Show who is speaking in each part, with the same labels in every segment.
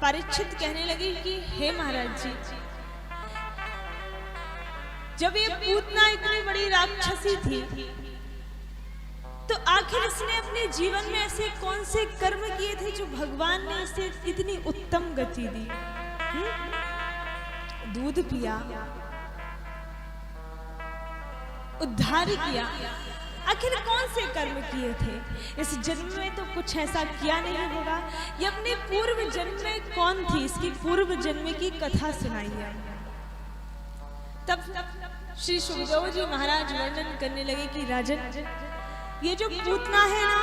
Speaker 1: परीक्षित कहने लगे कि हे महाराज जी, जब ये पूतना इतनी बड़ी राक्षसी थी तो आखिर इसने अपने जीवन में ऐसे कौन से कर्म किए थे जो भगवान ने इसे इतनी उत्तम गति दी? दूध पिया, उद्धार किया, आखिर कौन से कर्म किए थे? इस जन्म में तो कुछ ऐसा किया नहीं होगा। ये अपने पूर्व जन्म में कौन थी, इसकी पूर्व जन्म की कथा सुनाइए। तब श्री सुखदेव जी महाराज वर्णन करने लगे कि राजन, ये जो पूतना है ना,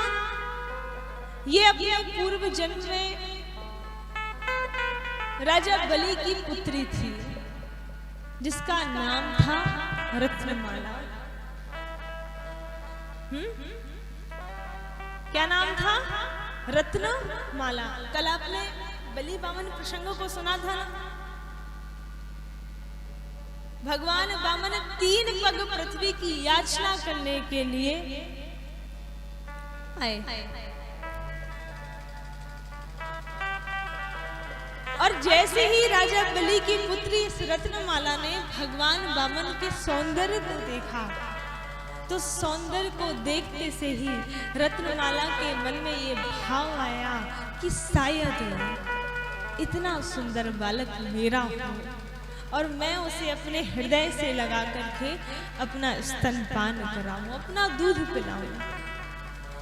Speaker 1: ये अपने पूर्व जन्म में राजा बलि की पुत्री थी, जिसका नाम था रत्नमाला। क्या नाम था? रत्नमाला। कल आपने बलि वामन प्रसंगों को सुना था ना। भगवान वामन 3 पग पृथ्वी की याचना करने के लिए आए, और जैसे ही राजा बलि की पुत्री इस रत्नमाला ने भगवान वामन के सौंदर्य को देखा, तो सौंदर्य को देखते से ही रत्नमाला के मन में ये भाव आया कि शायद इतना सुंदर बालक मेरा हो और मैं उसे अपने हृदय से लगा करके अपना स्तनपान कराऊं, अपना दूध पिलाऊं।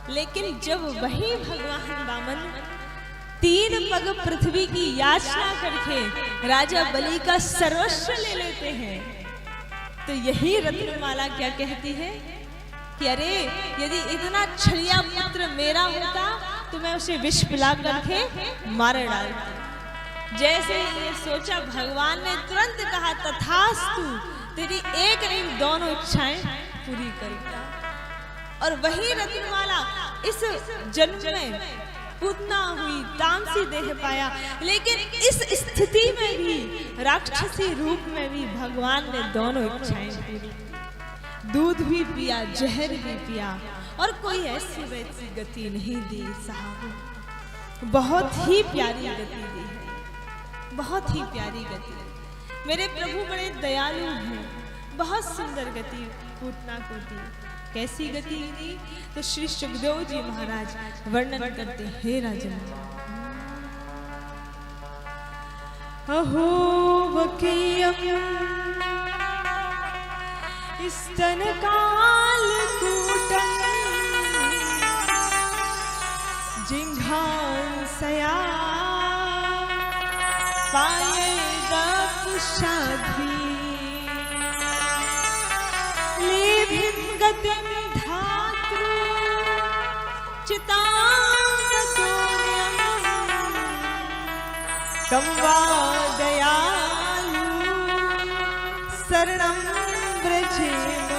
Speaker 1: लेकिन जब वही भगवान वामन 3 पग पृथ्वी की याचना करके राजा बलि का सर्वस्व ले लेते हैं, तो यही रत्नमाला क्या कहती है कि अरे, यदि इतना छलिया पुत्र मेरा होता तो मैं उसे विष पिला करके मार डालती। जैसे ये सोचा, भगवान ने तुरंत कहा तथास्तु, तेरी एक नहीं दोनों इच्छाएं पूरी करेगा। और वही रत्नमाला इस जन्म में पूतना हुई, तामसी देह पाया, लेकिन इस स्थिति में भी, राक्षसी रूप में भी भगवान ने दोनों इच्छाएं पूरी की। दूध भी पिया, जहर भी पिया, और कोई ऐसी वैसी गति नहीं दी साहब। बहुत ही प्यारी गति दी है, बहुत ही प्यारी गति। मेरे प्रभु बड़े दयालु हैं, बहुत सुंदर गति पूतना को दी। कैसी गति दी? तो श्री सुखदेव जी महाराज वर्णन करते हैं, राजन, अहो वकीयम स्तन काल कूटम जिघांसया पाएगा कुशाधी लेभिं गतिं धातृ चितांगतोर्यं कं वा दयालु शरणं व्रजेम,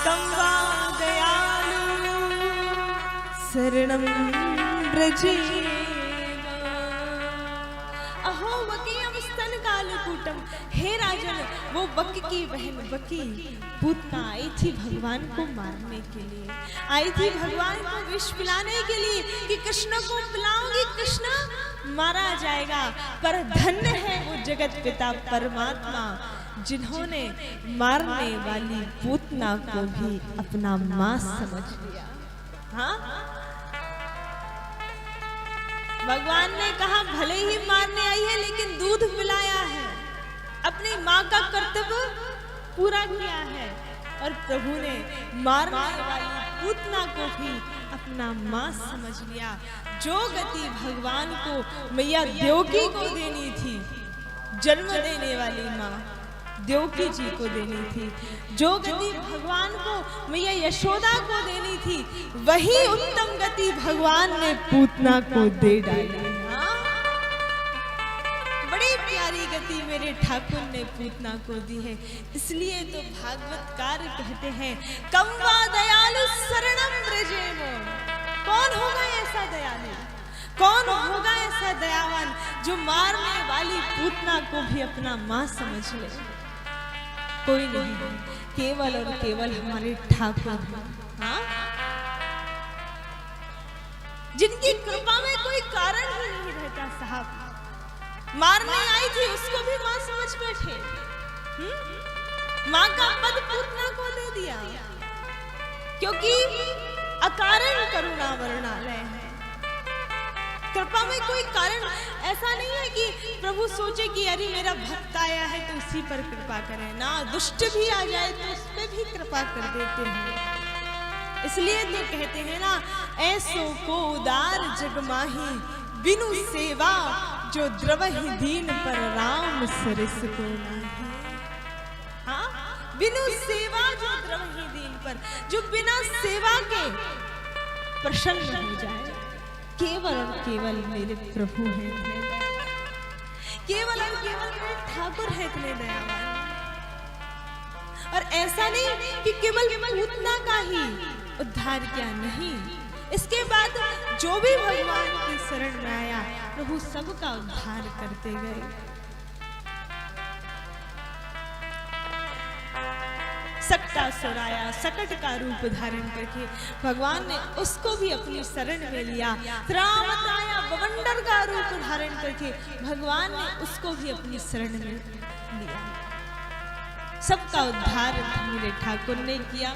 Speaker 1: कं वा दयालु शरणं व्रजेम। अहो वकीयम स्तन कालकूटम, हे राजन, वो वक की बहन वकी पूतना आई थी भगवान को मारने के लिए, आई थी भगवान को विष पिलाने के लिए कि कृष्ण को पिलाऊंगी, कृष्ण मारा जाएगा। पर धन्य है वो जगत पिता परमात्मा, जिन्होंने मारने वाली पूतना को भी अपना मां समझ लिया। हाँ, भगवान ने कहा भले ही मारने आई है लेकिन दूध पिलाया है, अपनी माँ का कर्तव्य पूरा किया है। और प्रभु ने मारने वाली पूतना को भी अपना माँ समझ लिया। जो गति भगवान को मैया देवकी को देनी थी, जन्म देने वाली माँ देवकी जी को देनी थी, जो गति भगवान को मैया यशोदा को देनी थी, वही उत्तम गति भगवान ने पूतना को दे डाली। बड़ी प्यारी गति मेरे ठाकुर ने पूतना को दी है। इसलिए तो भागवतकार कहते हैं, कं वा दयालु शरणं व्रजेम। कौन होगा ऐसा दयालु, कौन होगा ऐसा दयावान जो मारने वाली पूतना को भी अपना माँ समझ ले? कोई नहीं, केवल और केवल हमारे ठाकुर हैं। हाँ, जिनकी कृपा में कोई कारण ही नहीं रहता। साहब मारने आई थी उसको भी मां समझ बैठे। मां का पद पूतना को दे दिया, क्योंकि अकारण करुणा वर्णालय है। कृपा में कोई कारण ऐसा नहीं है कि प्रभु सोचे कि अरे मेरा भक्त आया है तो उसी पर कृपा करें ना, दुष्ट भी आ जाए तो उस पर भी कृपा कर देते हैं। इसलिए तो कहते हैं ना, ऐसो को उदार जग माही बिनु सेवा जो द्रवहि दीन पर राम सरस को नाही। हाँ, बिनु सेवा जो द्रवहि दीन पर, जो बिना सेवा के प्रसन्न हो जाए। केवल और केवल मेरे प्रभु हैं, केवल और केवल मेरे ठाकुर है इतने दयावान। और ऐसा नहीं कि केवल पूतना का ही उद्धार किया, नहीं, इसके बाद जो भी भगवान की शरण में आया प्रभु सबका उद्धार करते गए। सक्टासुर आया, सकट का रूप धारण करके भगवान ने उसको भी अपनी शरण में लिया। त्रामत आया, बवंडर का रूप धारण करके भगवान ने उसको भी अपनी शरण में लिया। सबका उद्धार मेरे ठाकुर ने किया।